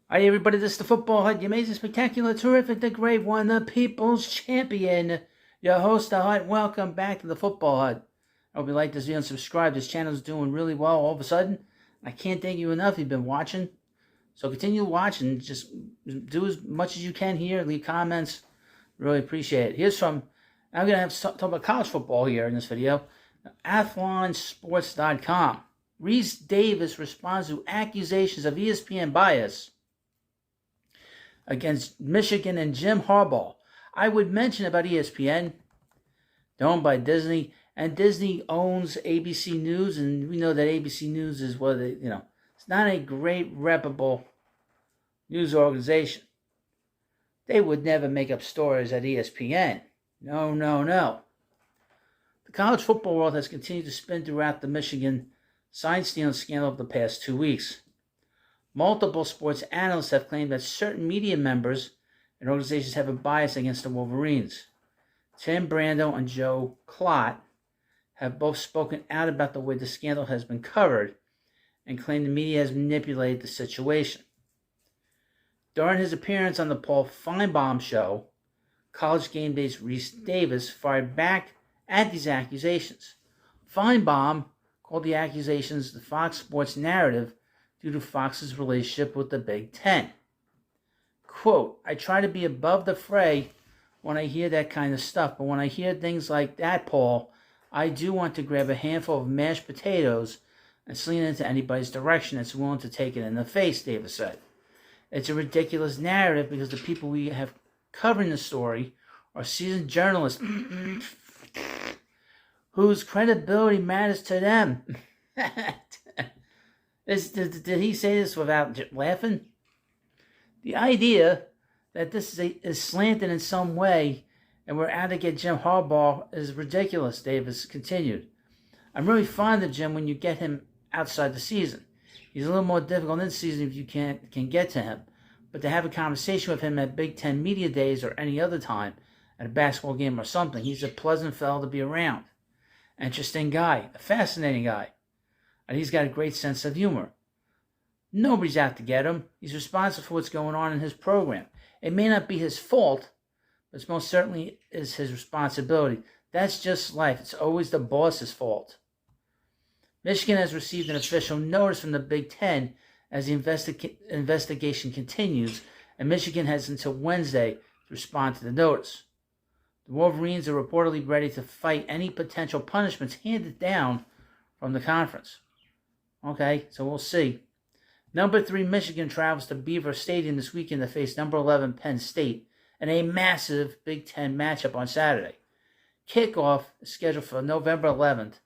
Hi everybody, this is the Football Hut, the amazing, spectacular, terrific, the great one, the people's champion, your host, the Hut. Welcome back to the Football Hut. I hope you like this video and subscribe. This channel is doing really well all of a sudden. I can't thank you enough. You've been watching. So continue watching. Just do as much as you can here. Leave comments. Really appreciate it. I'm going to talk about college football here in this video. Athlonsports.com. Reese Davis responds to accusations of ESPN bias against Michigan and Jim Harbaugh. I would mention about ESPN, they're owned by Disney, and Disney owns ABC News, and we know that ABC News is it's not a great, reputable news organization. They would never make up stories at ESPN. No. The college football world has continued to spin throughout the Michigan sign stealing scandal of the past 2 weeks. Multiple sports analysts have claimed that certain media members and organizations have a bias against the Wolverines. Tim Brando and Joe Klott have both spoken out about the way the scandal has been covered and claimed the media has manipulated the situation. During his appearance on the Paul Feinbaum show, College Game Day's Reese Davis fired back at these accusations. Feinbaum called the accusations the Fox Sports narrative due to Fox's relationship with the Big Ten. Quote, I try to be above the fray when I hear that kind of stuff, but when I hear things like that, Paul, I do want to grab a handful of mashed potatoes and sling it into anybody's direction that's willing to take it in the face, Davis said. It's a ridiculous narrative because the people we have covering the story are seasoned journalists whose credibility matters to them. Did he say this without laughing? The idea that this is slanted in some way and we're out to get Jim Harbaugh is ridiculous, Davis continued. I'm really fond of Jim when you get him outside the season. He's a little more difficult in the season if you can get to him. But to have a conversation with him at Big Ten Media Days or any other time, at a basketball game or something, he's a pleasant fellow to be around. Interesting guy, a fascinating guy. And he's got a great sense of humor. Nobody's out to get him. He's responsible for what's going on in his program. It may not be his fault, but it most certainly is his responsibility. That's just life. It's always the boss's fault. Michigan has received an official notice from the Big Ten as the investigation continues, and Michigan has until Wednesday to respond to the notice. The Wolverines are reportedly ready to fight any potential punishments handed down from the conference. Okay, so we'll see. Number 3 Michigan travels to Beaver Stadium this weekend to face number 11 Penn State in a massive Big Ten matchup on Saturday. Kickoff is scheduled for November 11th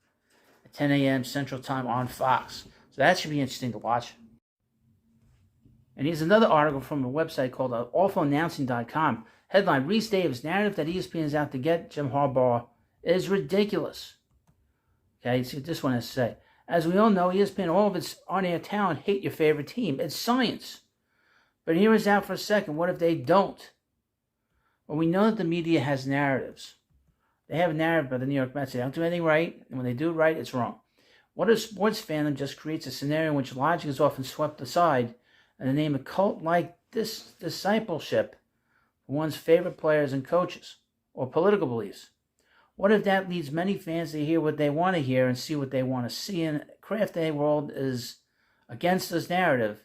at 10 a.m. Central Time on Fox. So that should be interesting to watch. And here's another article from a website called awfulannouncing.com. Headline, Reese Davis, narrative that ESPN is out to get Jim Harbaugh is ridiculous. Okay, see what this one has to say. As we all know, ESPN, all of its on-air talent hate your favorite team. It's science. But hear us out for a second. What if they don't? Well, we know that the media has narratives. They have a narrative by the New York Mets. They don't do anything right, and when they do it right, it's wrong. What if sports fandom just creates a scenario in which logic is often swept aside in the name of cult-like discipleship for one's favorite players and coaches, or political beliefs? What if that leads many fans to hear what they want to hear and see what they want to see, and craft a world is against this narrative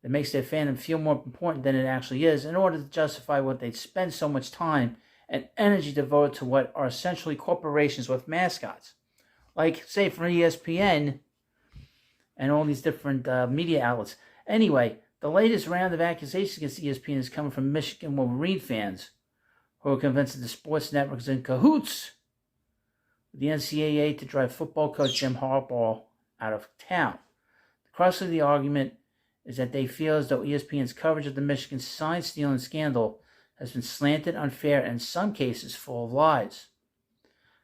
that makes their fandom feel more important than it actually is in order to justify what they spend so much time and energy devoted to what are essentially corporations with mascots? Like, say, for ESPN and all these different media outlets. Anyway, the latest round of accusations against ESPN is coming from Michigan Wolverine fans who are convinced that the sports network is in cahoots with the NCAA to drive football coach Jim Harbaugh out of town. The crux of the argument is that they feel as though ESPN's coverage of the Michigan sign stealing scandal has been slanted, unfair, and in some cases full of lies.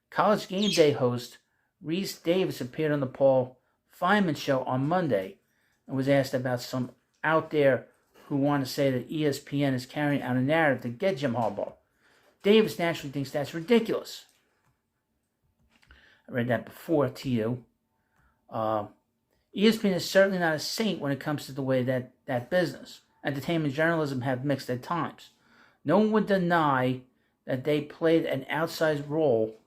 College Game Day host Reese Davis appeared on the Paul Feinbaum show on Monday and was asked about some out there who want to say that ESPN is carrying out a narrative to get Jim Harbaugh. Davis naturally thinks that's ridiculous. I read that before to you. ESPN is certainly not a saint when it comes to the way that business. entertainment journalism have mixed at times. No one would deny that they played an outsized role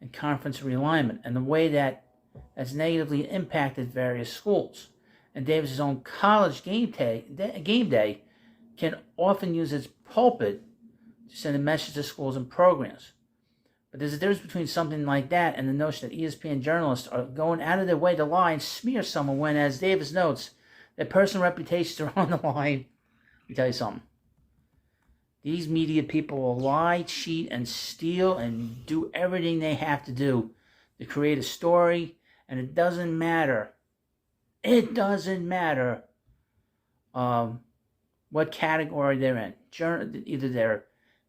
in conference realignment and the way that has negatively impacted various schools. And Davis's own college game day can often use its pulpit to send a message to schools and programs. But there's a difference between something like that and the notion that ESPN journalists are going out of their way to lie and smear someone when, as Davis notes, their personal reputations are on the line. Let me tell you something. These media people will lie, cheat, and steal and do everything they have to do to create a story, and it doesn't matter. It doesn't matter what category they're in. Either they're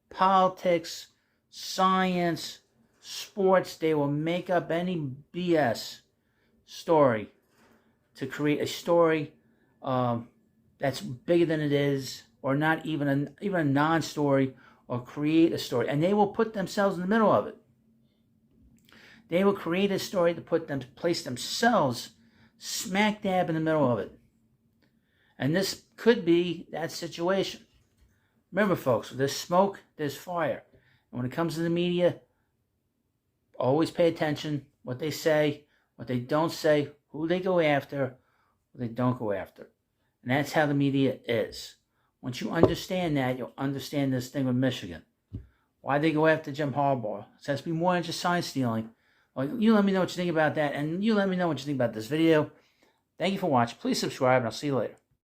politics, science, sports, they will make up any BS story to create a story that's bigger than it is, or not even a non-story, or create a story. And they will put themselves in the middle of it. They will create a story to place themselves smack dab in the middle of it. And this could be that situation. Remember, folks, there's smoke, there's fire. And when it comes to the media, always pay attention what they say, what they don't say, who they go after, who they don't go after. And that's how the media is. Once you understand that, you'll understand this thing with Michigan. Why they go after Jim Harbaugh. It has to be more than just sign stealing. Well, you let me know what you think about that, and you let me know what you think about this video. Thank you for watching. Please subscribe, and I'll see you later.